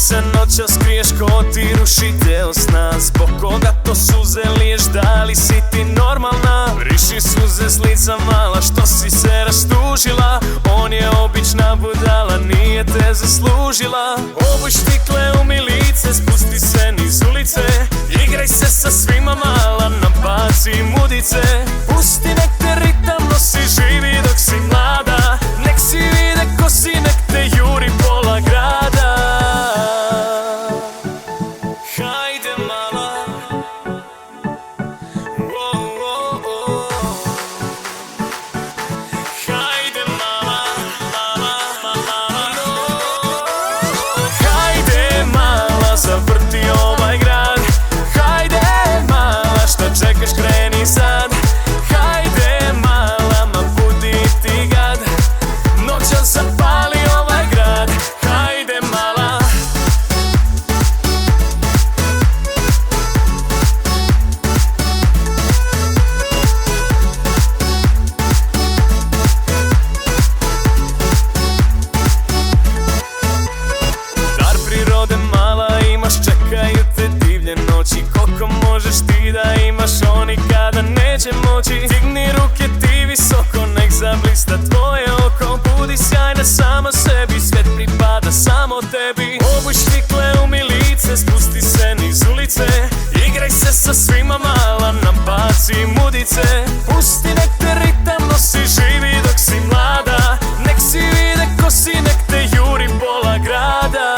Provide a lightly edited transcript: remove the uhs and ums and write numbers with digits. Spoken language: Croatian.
se noćas kriješ ko ti ruši deo sna? Zbog koga to suze liješ, da li si ti normalna? Briši suze s lica mala, što si se rastužila? On je obična budala, nije te zaslužila. Obuj štikle, umij lice, spusti se niz ulice. Igraj se sa svima mala, nabaci mudice. Pusti nek te ritam nosi, živi dok si mlada. Nek si vide ko si, nek te juri pola grada. Hajde mala, hajde mala, hajde mala, zavrti ovaj grad. Hajde mala, šta čekaš, kreni sad. Hajde mala, ma budi ti gad. Noćas zapali ovaj grad. Hajde mala. Dar prirode mala imaš, čekaju te divlje noći. Koliko možeš ti da imaš, oni kada neće moći. Digni ruke ti visoko, nek zablista tvoje oko. Budi sjajna sama sebi, svet pripada samo tebi. Obuj štikle, umij lice, spusti se niz ulice. Igraj se sa svima mala, nabaci mudice. Pusti nek te ritam nosi, živi dok si mlada. Nek si vide ko si, nek te juri pola grada.